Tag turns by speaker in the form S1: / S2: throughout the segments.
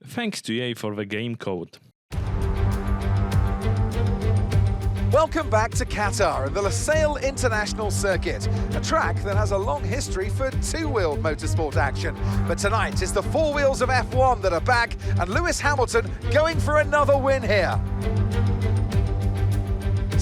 S1: Thanks to EA for the game code.
S2: Welcome back to Qatar and the Lusail International Circuit, a track that has a long history for two-wheeled motorsport action. But tonight it's the four wheels of F1 that are back, and Lewis Hamilton going for another win here.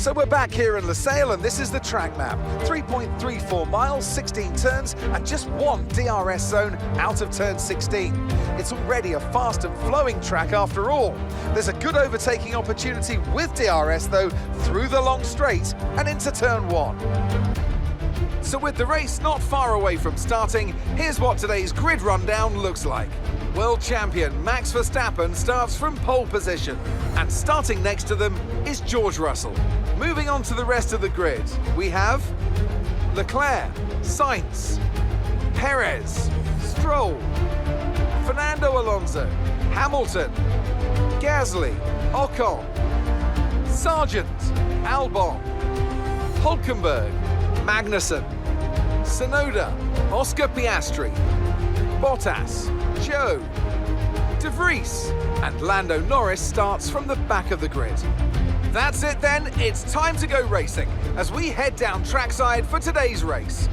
S2: So we're back here in Lusail, and this is the track map. 3.34 miles, 16 turns, and just one DRS zone out of turn 16. It's already a fast and flowing track after all. There's a good overtaking opportunity with DRS though, through the long straight and into turn 1. So with the race not far away from starting, here's what today's grid rundown looks like. World champion Max Verstappen starts from pole position, and starting next to them is George Russell. Moving on to the rest of the grid, we have Leclerc, Sainz, Perez, Stroll, Fernando Alonso, Hamilton, Gasly, Ocon, Sargent, Albon, Hulkenberg, Magnussen, Tsunoda, Oscar Piastri, Bottas, Joe, De Vries, and Lando Norris starts from the back of the grid. That's it then, it's time to go racing as we head down trackside for today's race.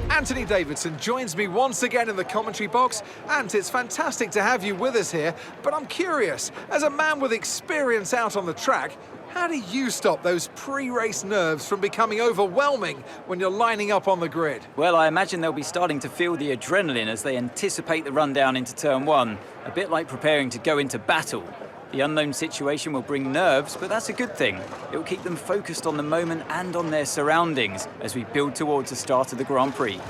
S2: Anthony Davidson joins me once again in the commentary box, and it's fantastic to have you with us here, but I'm curious, as a man with experience out on the track, how do you stop those pre-race nerves from becoming overwhelming when you're lining up on the grid?
S3: Well, I imagine they'll be starting to feel the adrenaline as they anticipate the rundown into turn 1, a bit like preparing to go into battle. The unknown situation will bring nerves, but that's a good thing. It will keep them focused on the moment and on their surroundings as we build towards the start of the Grand Prix.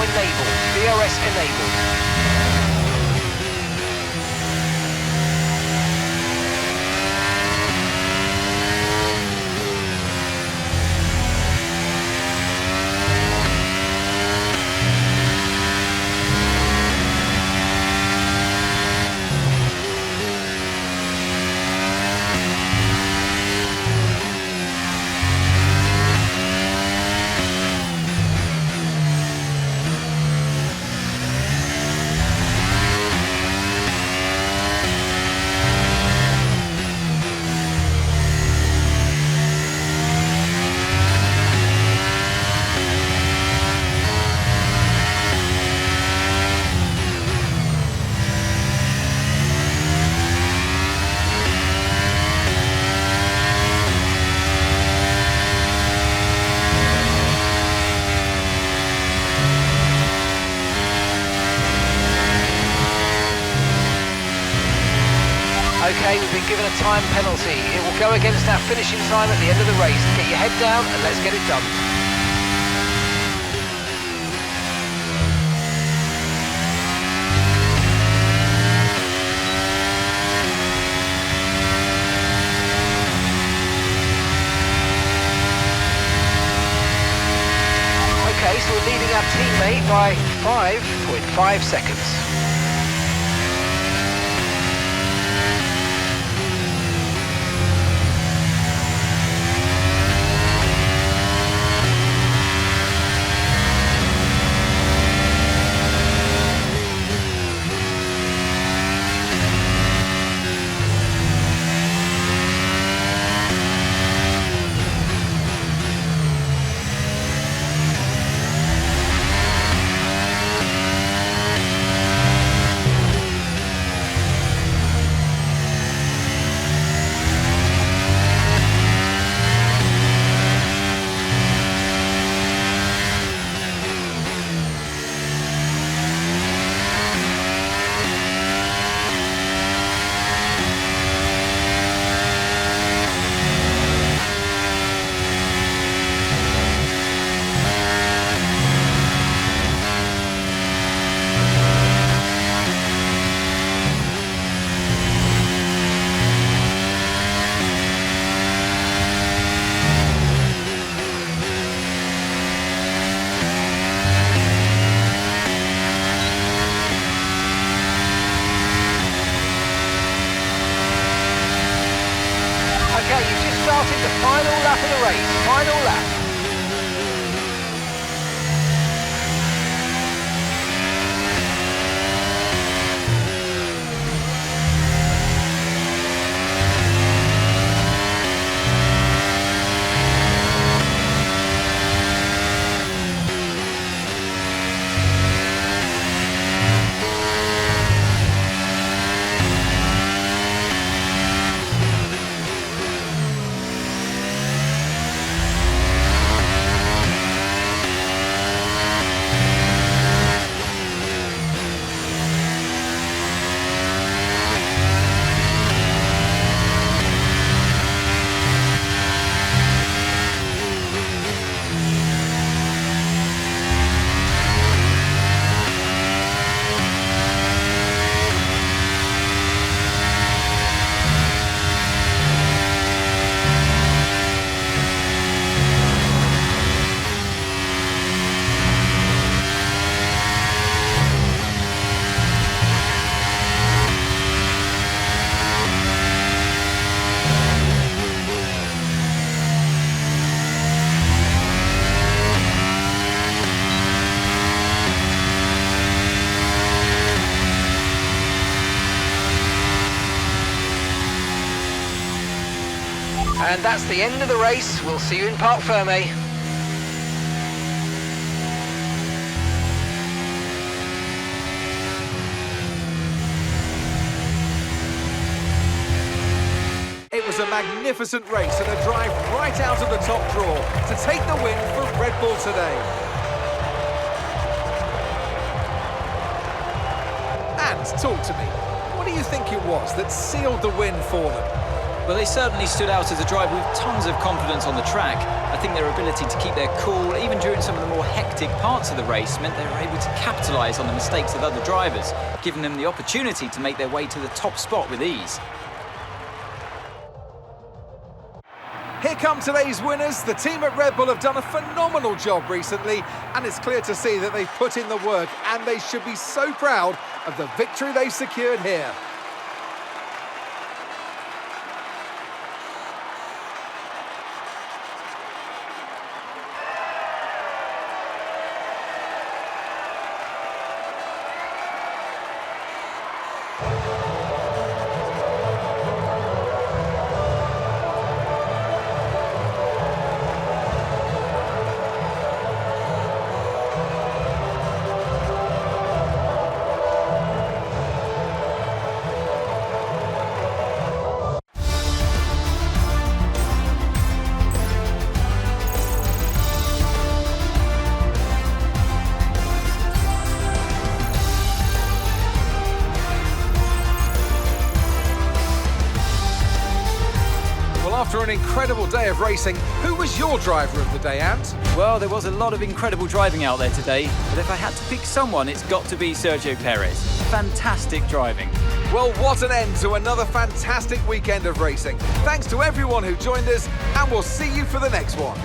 S4: enabled. DRS enabled. Okay, we've been given a time penalty. It will go against our finishing time at the end of the race. Get your head down and let's get it done. Okay, so we're leading our teammate by 5.5 seconds. Okay, you've just started the final lap of the race. Final lap. And that's the end of the race. We'll see you in Parc Fermé.
S2: It was a magnificent race and a drive right out of the top draw to take the win for Red Bull today. And talk to me, what do you think it was that sealed the win for them?
S3: Well, they certainly stood out as a driver with tons of confidence on the track. I think their ability to keep their cool, even during some of the more hectic parts of the race, meant they were able to capitalise on the mistakes of other drivers, giving them the opportunity to make their way to the top spot with ease.
S2: Here come today's winners. The team at Red Bull have done a phenomenal job recently, and it's clear to see that they've put in the work, and they should be so proud of the victory they've secured here. After an incredible day of racing, who was your driver of the day, Ant?
S3: Well, there was a lot of incredible driving out there today, but if I had to pick someone, it's got to be Sergio Perez. Fantastic driving.
S2: Well, what an end to another fantastic weekend of racing. Thanks to everyone who joined us, and we'll see you for the next one.